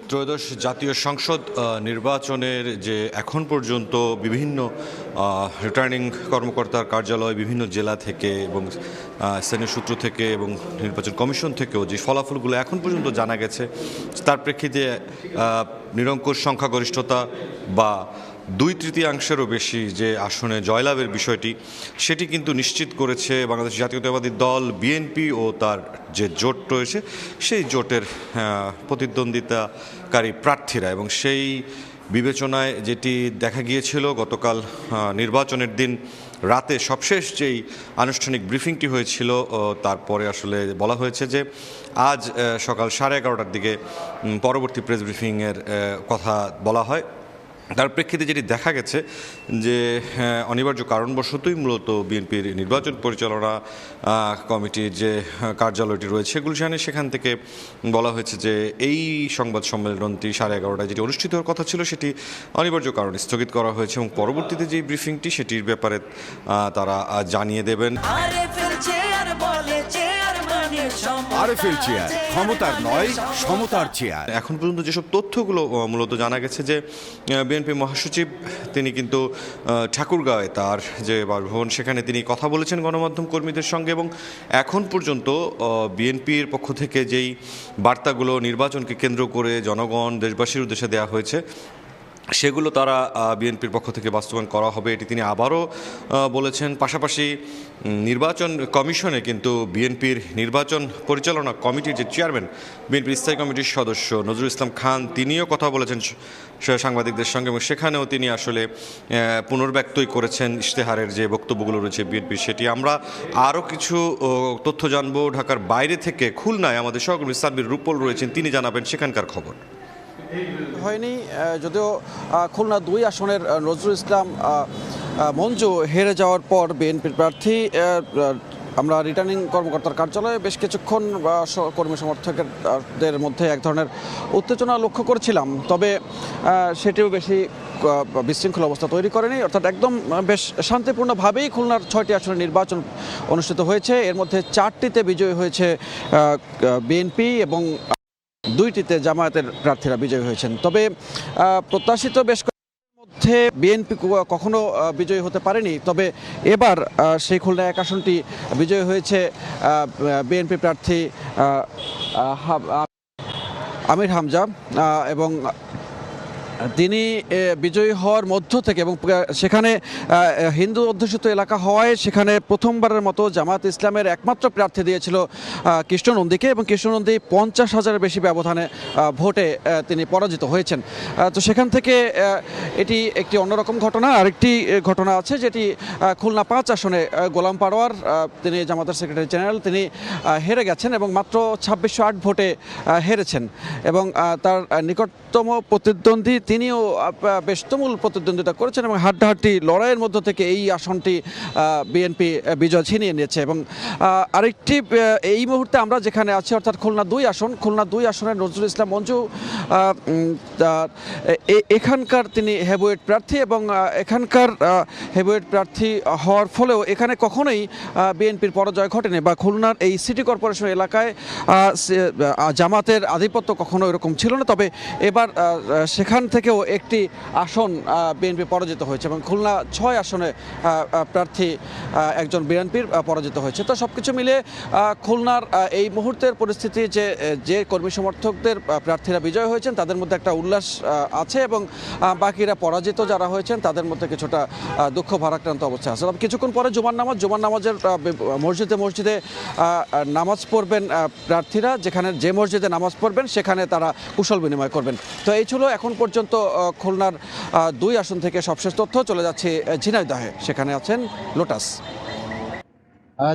ত্রয়োদশ জাতীয় সংসদ নির্বাচনের যে এখন পর্যন্ত বিভিন্ন রিটার্নিং কর্মকর্তার কার্যালয় বিভিন্ন জেলা থেকে এবং স্থানীয় সূত্র থেকে এবং নির্বাচন কমিশন থেকেও যে ফলাফলগুলো এখন পর্যন্ত জানা গেছে তার প্রেক্ষিতে নিরঙ্কুশ সংখ্যাগরিষ্ঠতা বা 2/3 বেশি যে আসনে জয়লাভের বিষয়টি সেটি কিন্তু নিশ্চিত করেছে বাংলাদেশ জাতীয়তাবাদী দল বিএনপি ও তার যে জোট রয়েছে সেই জোটের প্রতিদ্বন্দ্বিতাকারী প্রার্থীরা। এবং সেই বিবেচনায় যেটি দেখা গিয়েছিল গতকাল নির্বাচনের দিন রাতে সবশেষ যেই আনুষ্ঠানিক ব্রিফিংটি হয়েছিল তারপরে আসলে বলা হয়েছে যে আজ সকাল 11:30টার দিকে পরবর্তী প্রেস ব্রিফিংয়ের কথা বলা হয়। তার প্রেক্ষিতে যেটি দেখা গেছে যে অনিবার্য কারণবশতই মূলত বিএনপির নির্বাচন পরিচালনা কমিটির যে কার্যালয়টি রয়েছে গুলশানে সেখান থেকে বলা হয়েছে যে এই সংবাদ সম্মেলনটি 11:30টায় যেটি অনুষ্ঠিত হওয়ার কথা ছিল সেটি অনিবার্য কারণে স্থগিত করা হয়েছে এবং পরবর্তীতে যে ব্রিফিংটি সেটির ব্যাপারে তারা জানিয়ে দেবেন। আরএফএল চেয়ার, ক্ষমতার নয় সমতার চেয়ার। এখন পর্যন্ত যেসব তথ্যগুলো মূলত জানা গেছে যে বিএনপি মহাসচিব তিনি কিন্তু ঠাকুরগাঁওয়ে তার যে বাসভবন সেখানে তিনি কথা বলেছেন গণমাধ্যম কর্মীদের সঙ্গে এবং এখন পর্যন্ত বিএনপির পক্ষ থেকে যেই বার্তাগুলো নির্বাচনকে কেন্দ্র করে জনগণ দেশবাসীর উদ্দেশ্যে দেওয়া হয়েছে সেগুলো তারা বিএনপির পক্ষ থেকে বাস্তবায়ন করা হবে এটি তিনি আবারও বলেছেন। পাশাপাশি নির্বাচন কমিশনে কিন্তু বিএনপির নির্বাচন পরিচালনা কমিটির যে চেয়ারম্যান বিএনপির স্থায়ী কমিটির সদস্য নজরুল ইসলাম খান তিনিও কথা বলেছেন সাংবাদিকদের সঙ্গে এবং সেখানেও তিনি আসলে পুনর্ব্যক্তই করেছেন ইশতেহারের যে বক্তব্যগুলো রয়েছে বিএনপির সেটি। আমরা আরও কিছু তথ্য জানবো ঢাকার বাইরে থেকে খুলনায় আমাদের সহকর্মী সাব্বির রূপল রয়েছেন, তিনি জানাবেন সেখানকার খবর। হয়নি, যদিও খুলনা 2 আসনের নজরুল ইসলাম মঞ্জু হেরে যাওয়ার পর বিএনপির প্রার্থী আমরা রিটার্নিং কর্মকর্তার কার্যালয়ে বেশ কিছুক্ষণ কর্মী সমর্থকদের মধ্যে এক ধরনের উত্তেজনা লক্ষ্য করেছিলাম, তবে সেটিও বেশি বিশৃঙ্খল অবস্থা তৈরি করেনি। অর্থাৎ একদম বেশ শান্তিপূর্ণভাবেই খুলনার 6টি আসনের নির্বাচন অনুষ্ঠিত হয়েছে। এর মধ্যে 4টিতে বিজয়ী হয়েছে বিএনপি এবং 2টিতে জামায়াতের প্রার্থীরা বিজয়ী হয়েছেন। তবে প্রত্যাশিত বেশ মধ্যে বিএনপি কখনো বিজয়ী হতে পারেনি, তবে এবার সেই খুলনা 1 আসনটি বিজয়ী হয়েছে বিএনপি প্রার্থী আমির হামজা এবং তিনি বিজয়ী হওয়ার মধ্য থেকে এবং সেখানে হিন্দু অধ্যুষিত এলাকা হওয়ায় সেখানে প্রথমবারের মতো জামায়াত ইসলামের একমাত্র প্রার্থী দিয়েছিল কৃষ্ণনন্দীকে এবং কৃষ্ণনন্দী 50,000-এর বেশি ব্যবধানে ভোটে তিনি পরাজিত হয়েছেন। তো সেখান থেকে এটি একটি অন্যরকম ঘটনা। আরেকটি ঘটনা আছে যেটি খুলনা 5 আসনে গোলাম পারোয়ার, তিনি জামায়াতের সেক্রেটারি জেনারেল, তিনি হেরে গেছেন এবং মাত্র 2608 ভোটে হেরেছেন এবং তার নিকটতম প্রতিদ্বন্দ্বী তিনিও বেশ তুমুল প্রতিদ্বন্দ্বিতা করেছেন এবং হাড্ডাহাড্ডি লড়াইয়ের মধ্য থেকে এই আসনটি বিএনপি বিজয় ছিনিয়ে নিয়েছে। এবং আরেকটি এই মুহূর্তে আমরা যেখানে আছি অর্থাৎ খুলনা 2 আসন, খুলনা 2 আসনের নজরুল ইসলাম মঞ্জু এখানকার তিনি হেভিওয়েট প্রার্থী এবং এখানকার হেভিওয়েট প্রার্থী হওয়ার ফলেও এখানে কখনোই বিএনপির পরাজয় ঘটেনি বা খুলনার এই সিটি কর্পোরেশন এলাকায় জামাতের আধিপত্য কখনো এরকম ছিল না। তবে এবার সেখান থেকেও একটি আসন বিএনপি পরাজিত হয়েছে এবং খুলনা 6 আসনে প্রার্থী একজন বিএনপির পরাজিত হয়েছে। তো সব কিছু মিলে খুলনার এই মুহূর্তের পরিস্থিতি যে কর্মী সমর্থকদের প্রার্থীরা বিজয় হয়েছেন তাদের মধ্যে একটা উল্লাস আছে এবং বাকিরা পরাজিত যারা হয়েছেন তাদের মধ্যে কিছুটা দুঃখ ভারাক্রান্ত অবস্থা আছে। তবে কিছুক্ষণ পরে জুমার নামাজের মসজিদে নামাজ পড়বেন প্রার্থীরা, যে মসজিদে নামাজ পড়বেন সেখানে তারা কুশল বিনিময় করবেন। তো এই ছিল এখন পর্যন্ত খুলনার 2 আসন থেকে সবশেষ তথ্য। চলে যাচ্ছে ঝিনাইদহে, সেখানে আছেন লোটাস।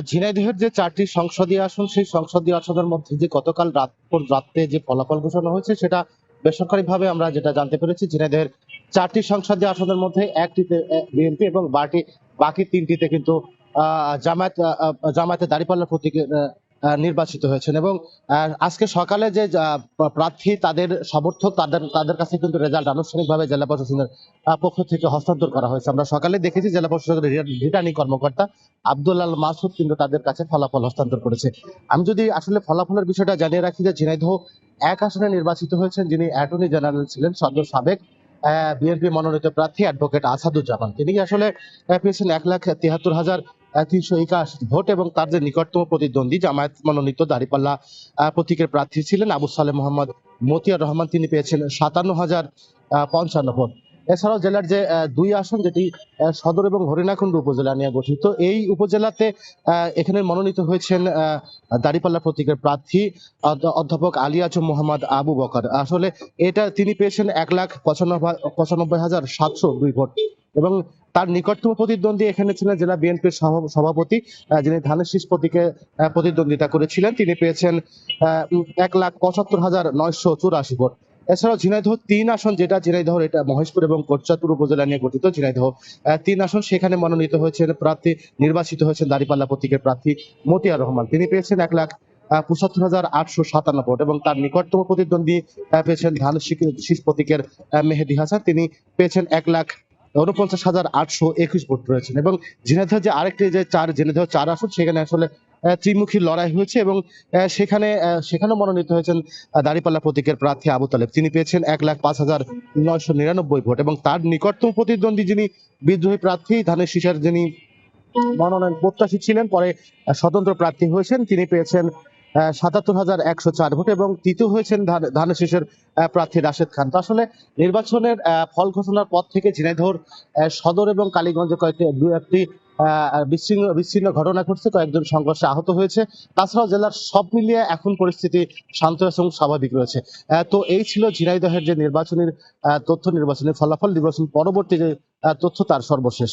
ঝিনাইদহের যে 4টি সংসদীয় আসন সেই সংসদীয় আসনের মধ্যে যে গতকাল রাতে যে ফলাফল ঘোষণা হয়েছে সেটা বেসরকারিভাবে আমরা যেটা জানতে পেরেছি, ঝিনাইদহের 4টি সংসদীয় আসনের মধ্যে 1টিতে বিএনপি এবং বাকি 3টিতে কিন্তু জামায়াতে দাঁড়িপাল্লার প্রতীকের নির্বাচিত হয়েছেন এবং আজকে সকালে যে প্রার্থী তাদের সমর্থক তাদের কাছে কিন্তু রেজাল্ট আনুষ্ঠানিকভাবে জেলা প্রশাসনের পক্ষ থেকে হস্তান্তর করা হয়েছে। আমরা সকালে দেখেছি জেলা প্রশাসনের রিটার্নিং কর্মকর্তা আব্দুল্লাল মাসুদ কিন্তু তাদের কাছে ফলাফল হস্তান্তর করেছে। আমি যদি আসলে ফলাফলের বিষয়টা জানিয়ে রাখি যে ঝিনাইদহ 1 আসনে নির্বাচিত হয়েছেন যিনি অ্যাটর্নি জেনারেল ছিলেন সদ্য সাবেক বিএনপি মনোনীত প্রার্থী অ্যাডভোকেট আসাদুজ্জামান। তিনি আসলে পেয়েছেন 1,73,381 ভোট এবং তার যে নিকটতম প্রতিদ্বন্দ্বী জামায়াত মনোনীত দাঁড়িপাল্লা প্রতীকের প্রার্থী ছিলেন আবু সালেহ মোহাম্মদ মতিয়ার রহমান, তিনি পেয়েছেন 57,055 ভোট। এছাড়াও জেলার যে 2 আসন যেটি সদর এবং হরিণাকুণ্ড উপজেলা নিয়ে গঠিত, এই উপজেলাতে এখানে মনোনীত হয়েছেন দাঁড়িপাল্লা প্রতীকের প্রার্থী অধ্যাপক আলী আজম মোহাম্মদ আবু বকর। আসলে এটা তিনি পেয়েছেন 1,95,702 ভোট এবং তার নিকটতম প্রতিদ্বন্দ্বী এখানে ছিলেন জেলা বিএনপির সভাপতি যিনি ধানের শীষ প্রতীকে প্রতিদ্বন্দ্বিতা করেছিলেন, তিনি পেয়েছেন 1,75,984 ভোট। এছাড়াও ঝিনাইদহ 3 আসন, যেটা ঝিনাইদহর এটা মহেশপুর এবং কোটচাঁদপুর উপজেলা নিয়ে গঠিত ঝিনাইদহ 3 আসন, সেখানে মনোনীত হয়েছেন প্রার্থী নির্বাচিত হয়েছেন দাঁড়িপাল্লা প্রতীকের প্রার্থী মতিয়ার রহমান। তিনি পেয়েছেন 1,75,857 ভোট এবং তার নিকটতম প্রতিদ্বন্দ্বী পেয়েছেন ধানের শীষ প্রতীকের মেহেদী হাসান, তিনি পেয়েছেন 1,49,821 ভোট রয়েছেন। এবং ঝিনাইদহ যে আরেকটি যে ঝিনাইদহ 4 আসন, সেখানে আসলে ত্রিমুখী লড়াই হয়েছে এবং সেখানেও মনোনীত হয়েছেন দাঁড়িপাল্লা প্রতীকের প্রার্থী আবু তালেব, তিনি পেয়েছেন 1,05,999 ভোট এবং তার নিকটতম প্রতিদ্বন্দ্বী যিনি বিদ্রোহী প্রার্থী ধানের শীষের যিনি মনোনয়ন প্রত্যাশী ছিলেন, পরে স্বতন্ত্র প্রার্থী হয়েছেন, তিনি পেয়েছেন 77,104 ভোট এবং তৃতীয় হয়েছেন ধানের শীষের প্রার্থী রাশেদ খান। তো আসলে নির্বাচনের ফল ঘোষণার পর থেকে ঝিনাইদহর সদর এবং কালীগঞ্জে একটি বিচ্ছিন্ন ঘটনা ঘটছে, কয়েকজন সংঘর্ষে আহত হয়েছে। তাছাড়াও জেলার সব মিলিয়ে এখন পরিস্থিতি শান্ত এবং স্বাভাবিক রয়েছে। তো এই ছিল ঝিনাইদহের যে নির্বাচনের তথ্য, নির্বাচনের ফলাফল, নির্বাচন পরবর্তী যে তথ্য তার সর্বশেষ।